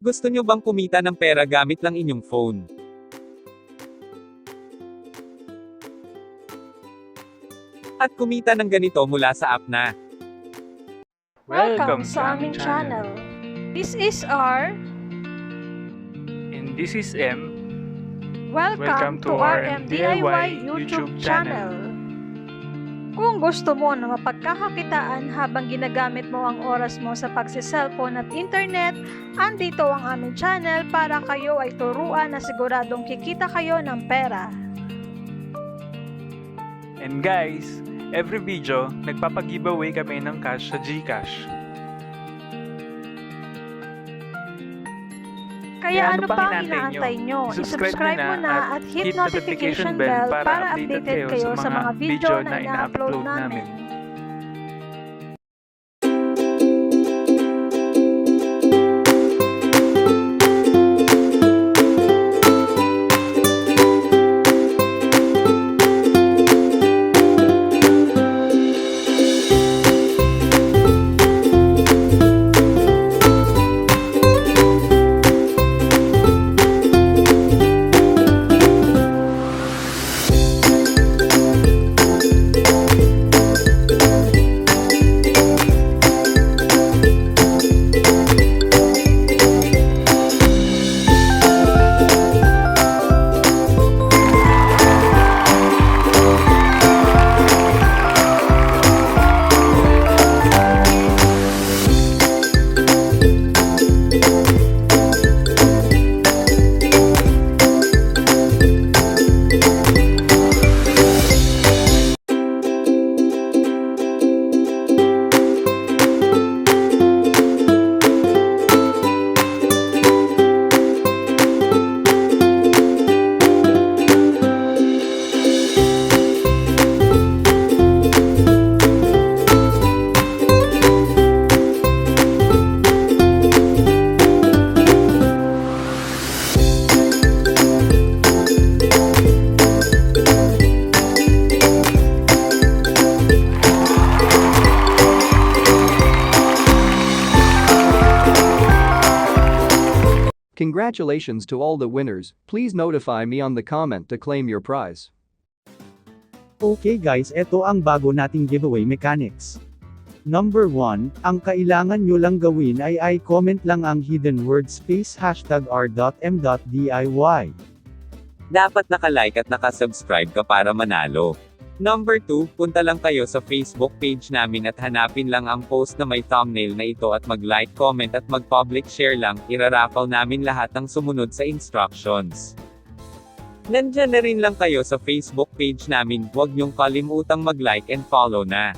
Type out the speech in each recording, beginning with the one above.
Gusto nyo bang kumita ng pera gamit lang inyong phone? At kumita ng ganito mula sa app na Welcome sa aming channel. This is R. And this is M. Welcome to RMDIY YouTube channel. Kung gusto mo na mapagkakakitaan habang ginagamit mo ang oras mo sa pagsiselfone at internet, andito ang aming channel para kayo ay turuan na siguradong kikita kayo ng pera. And guys, every video, nagpapag-giveaway kami ng cash sa Gcash. Kaya ano pa ang inaantay nyo? I-subscribe mo na at hit notification bell para updated kayo sa mga video na ina-upload namin. Congratulations to all the winners, please notify me on the comment to claim your prize. Okay guys, eto ang bago nating giveaway mechanics. Number 1, ang kailangan nyo lang gawin ay i-comment lang ang hidden word space hashtag r.m.diy. dapat naka-like at naka-subscribe ka para manalo. Number 2, punta lang kayo sa Facebook page namin at hanapin lang ang post na may thumbnail na ito at mag-like, comment at mag-public share lang, iraraffle namin lahat ng sumunod sa instructions. Nandyan na rin lang kayo sa Facebook page namin, huwag niyong kalimutang mag-like and follow na.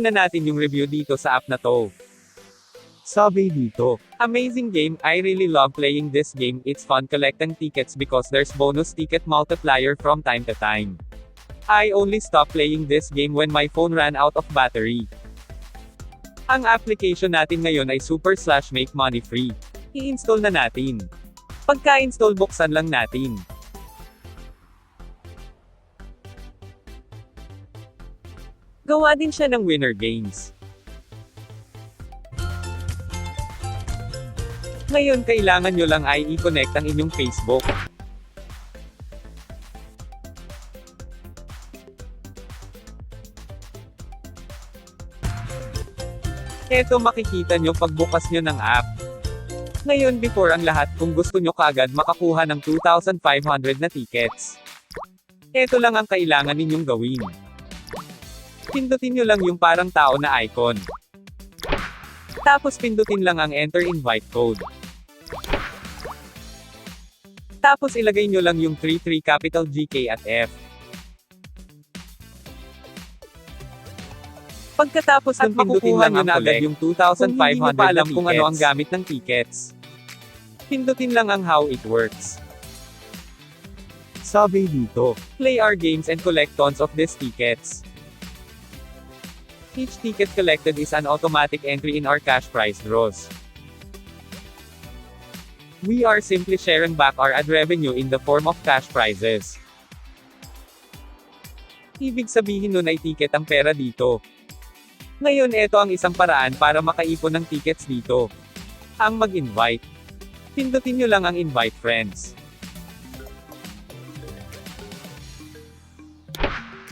muna natin yung review dito sa app na to. Sabi dito. Amazing game, I really love playing this game, it's fun collecting tickets because there's bonus ticket multiplier from time to time. I only stopped playing this game when my phone ran out of battery. Ang application natin ngayon ay super/make money free. I-install na natin. Pagka-install buksan lang natin. Gawa din siya ng winner games. Ngayon kailangan nyo lang ay i-connect ang inyong Facebook. Eto makikita nyo pagbukas nyo ng app. Ngayon before ang lahat kung gusto nyo kaagad makakuha ng 2,500 na tickets. Eto lang ang kailangan ninyong gawin. Pindutin nyo lang yung parang tao na icon. Tapos pindutin lang ang enter invite code. Tapos ilagay nyo lang yung 33 capital GK at F. Pagkatapos nun pindutin lang ang agad yung 2,500 na alam kung ano ang gamit ng tickets. Pindutin lang ang how it works. Sabi dito. Play our games and collect tons of these tickets. Each ticket collected is an automatic entry in our cash prize draws. We are simply sharing back our ad revenue in the form of cash prizes. Ibig sabihin nun ay ticket ang pera dito. Ngayon ito ang isang paraan para makaipon ng tickets dito. Ang mag-invite. Pindutin nyo lang ang invite friends.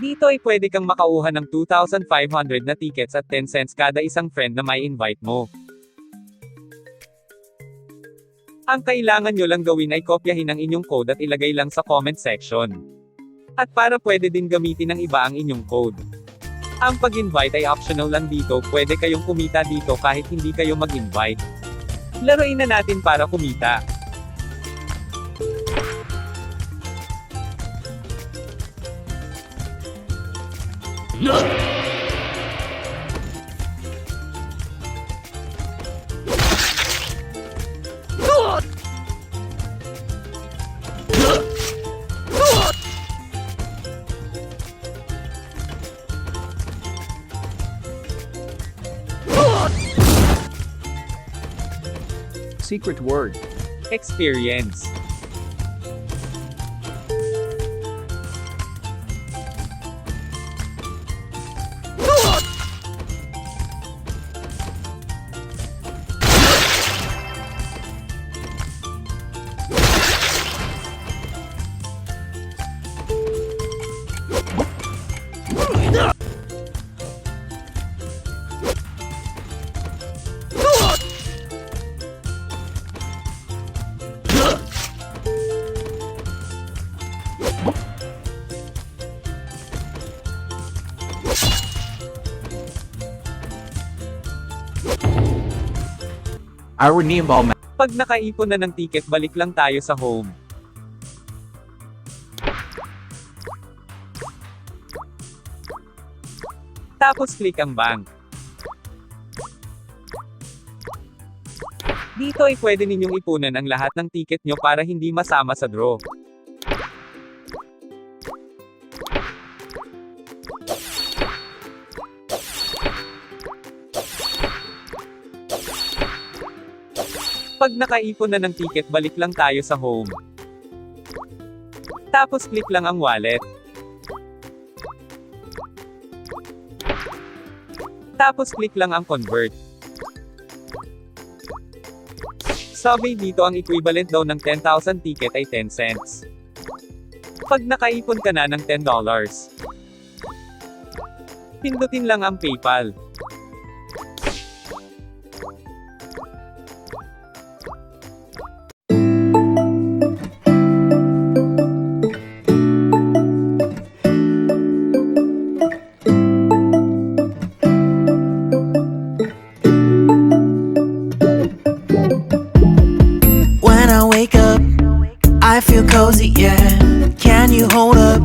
Dito ay pwede kang makauha ng 2,500 na tickets at 10 cents kada isang friend na may invite mo. Ang kailangan nyo lang gawin ay kopyahin ang inyong code at ilagay lang sa comment section. At para pwede din gamitin ng iba ang inyong code. Ang pag-invite ay optional lang dito, pwede kayong kumita dito kahit hindi kayo mag-invite. Laruin na natin para kumita. Secret word. Experience. R.m.diy. Pag nakaipon na ng ticket, balik lang tayo sa home. Tapos click ang bank. Dito ay pwede ninyong ipunan ang lahat ng ticket nyo para hindi masama sa draw. Pag nakaipon na ng ticket, balik lang tayo sa home. Tapos click lang ang wallet. Tapos click lang ang convert. Sabi dito ang equivalent daw ng 10,000 ticket ay 10 cents. Pag nakaipon ka na ng $10, pindutin lang ang PayPal. I feel cozy, yeah. Can you hold up?